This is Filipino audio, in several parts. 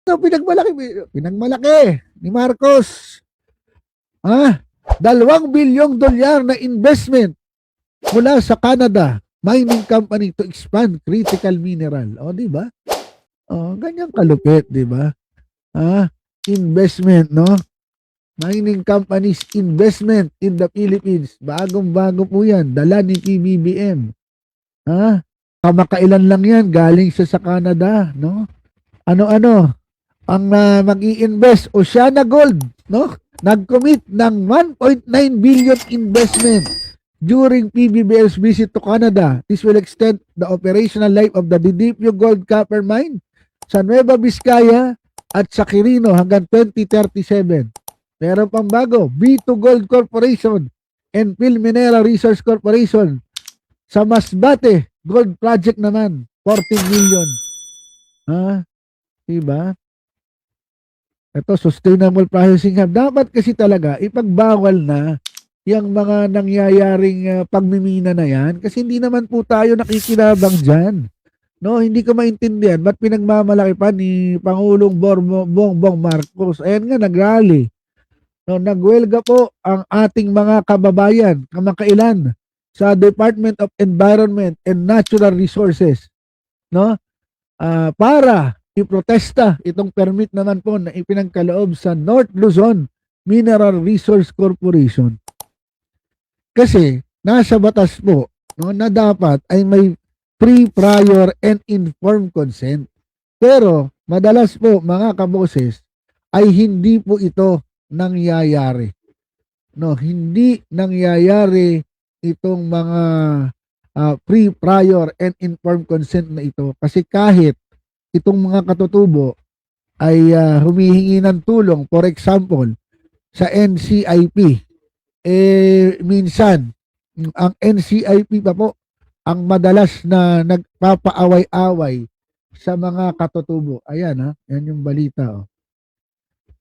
ito, pinagmalaki ni Marcos. 2 bilyong dolyar na investment mula sa Canada mining company to expand critical mineral. O, di ba? O, ganyan kalupit, di ba? Investment, no? Mining companies investment in the Philippines. Bagong-bago po yan. Dala ni PBBM. Kamakailan lang yan. Galing siya sa Canada, no? Ano-ano? Ang mag-i-invest, Oceana Gold, no? Nag-commit ng 1.9 billion investment during PBBM's visit to Canada. This will extend the operational life of the Didipio Gold Copper Mine sa Nueva Vizcaya at sa Quirino hanggang 2037. Meron pang bago, B2 Gold Corporation and Philminera Resource Corporation sa Masbate Gold Project naman, 14 million. Diba? Ito, Sustainable Processing Hub. Dapat kasi talaga ipagbawal na yung mga nangyayaring pagmimina na yan kasi hindi naman po tayo nakikinabang dyan. No, hindi ko maintindihan ba't pinagmamalaki pa ni Pangulong Bongbong Marcos. Ayan nga, nag-rally. No, nagwelga po ang ating mga kababayan kamakailan sa Department of Environment and Natural Resources, no? Para iprotesta itong permit naman po na ipinagkaloob sa North Luzon Mineral Resource Corporation. Kasi nasa batas po, no, na dapat ay may pre-prior and informed consent. Pero madalas po mga kaboses ay hindi po ito nangyayari. No, hindi nangyayari itong mga pre-prior and informed consent na ito kasi kahit itong mga katutubo ay humihingi ng tulong, for example, sa NCIP, minsan ang NCIP pa po ang madalas na nagpapaaway-away sa mga katutubo. Ayan yan yung balita.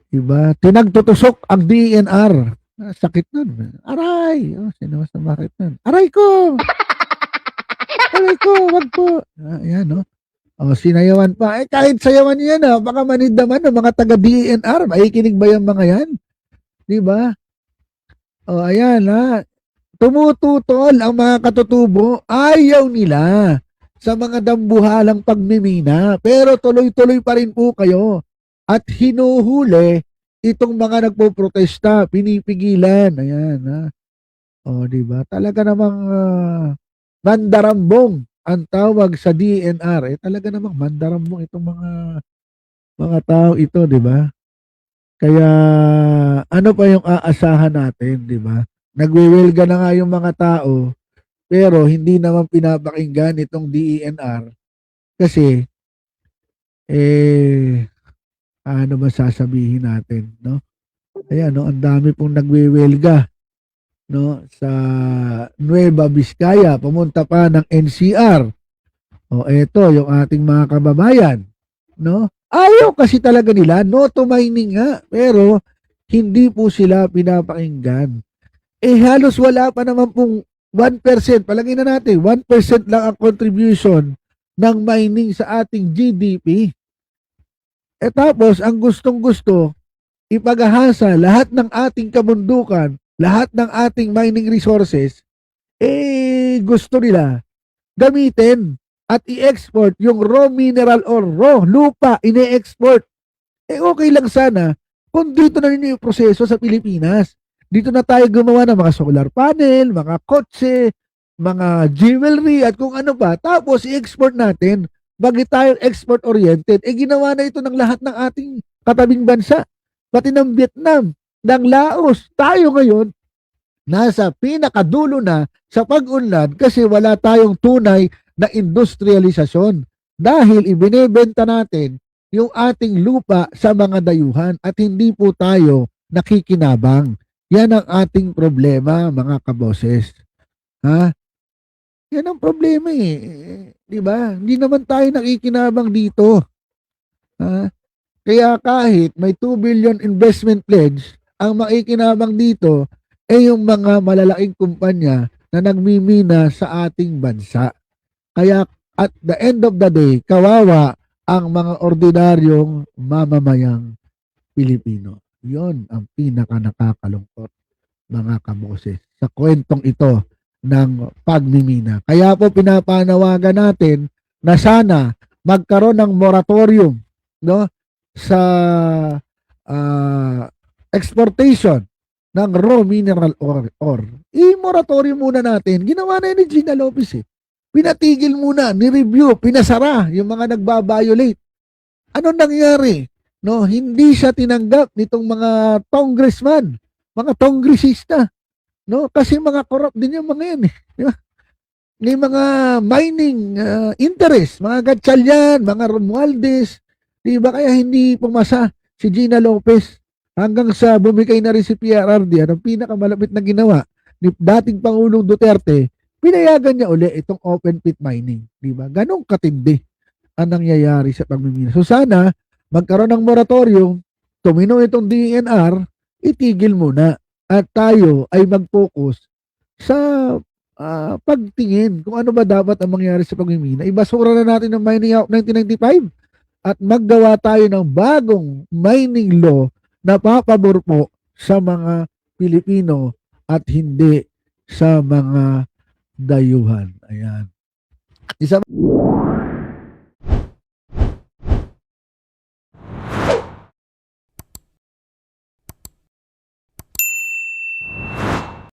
Diba? Tinagtutusok ang DENR. Sakit nun. Aray! Sino mas bakit nun? Aray ko! Aray ko! Wag po! Ayan, sinayawan pa. Kahit sayawan yan, baka manid naman ng mga taga-DENR. Maikinig ba yung mga yan? Diba? Ayan, tumututol ang mga katutubo. Ayaw nila sa mga dambuhalang pagmimina. Pero tuloy-tuloy pa rin po kayo. At hinuhuli itong mga nagpo-protesta, pinipigilan. Ayan, diba? Talaga namang mandarambong ang tawag sa DENR. Talaga namang mandarambong itong mga tao ito, diba? Kaya ano pa yung aasahan natin, diba? Nagwewelga na nga yung mga tao, pero hindi naman pinapakinggan itong DENR kasi ano ba sasabihin natin, no? Ayan, ang dami pong nagwewelga, no, sa Nueva Vizcaya, pumunta pa ng NCR. Eto yung ating mga kababayan, no? Ayaw kasi talaga nila, no to mining nga, pero hindi po sila pinapakinggan. Halos wala pa naman pong 1%, palagay na natin, 1% lang ang contribution ng mining sa ating GDP. Tapos, ang gustong-gusto, ipagahasa lahat ng ating kabundukan, lahat ng ating mining resources, gusto nila gamitin at i-export yung raw mineral or raw lupa, ine-export. Okay lang sana kung dito na rin yung proseso sa Pilipinas. Dito na tayo gumawa ng mga solar panel, mga kotse, mga jewelry at kung ano pa. Tapos i-export natin. Bagay tayong export-oriented. Ginawa na ito ng lahat ng ating katabing bansa. Pati ng Vietnam, ng Laos. Tayo ngayon, nasa pinakadulo na sa pag-unlad kasi wala tayong tunay na industrialisasyon. Dahil ibinebenta natin yung ating lupa sa mga dayuhan at hindi po tayo nakikinabang. Yan ang ating problema, mga kaboses. Yan ang problema di ba? Hindi naman tayo nakikinabang dito. Kaya kahit may 2 billion investment pledge, ang makikinabang dito yung mga malalaking kumpanya na nagmimina sa ating bansa. Kaya at the end of the day, kawawa ang mga ordinaryong mamamayang Pilipino. Yon ang pinaka nakakalungkot, mga kaboses, sa kwentong ito ng pagmimina. Kaya po pinapanawagan natin na sana magkaroon ng moratorium, no, sa exportation ng raw mineral ore. I-moratorium muna natin. Ginawa na yun ni Gina Lopez eh. Pinatigil muna, ni-review, pinasara yung mga nagbabiolate. Ano nangyari? No, hindi siya tinanggap nitong mga congressman, mga kongresista. No, kasi mga corrupt din yung mga yan eh. Di ba? May mga mining interest, mga Gatchalian, mga Romualdez. Di ba kaya hindi pumasa si Gina Lopez hanggang sa bumigay na rin si PRRD. Anong pinakamalapit na ginawa ni dating Pangulong Duterte, pinayagan niya uli itong open pit mining. Di ba? Ganong katindi ang nangyayari sa pagmimina. So sana magkaroon ng moratorium, tumino itong DENR, itigil muna at tayo ay mag-focus sa pagtingin kung ano ba dapat ang mangyari sa pagmimina. Ibasura na natin ang Mining Act 1995 at maggawa tayo ng bagong mining law na papabor po sa mga Pilipino at hindi sa mga dayuhan. Ayan. Isa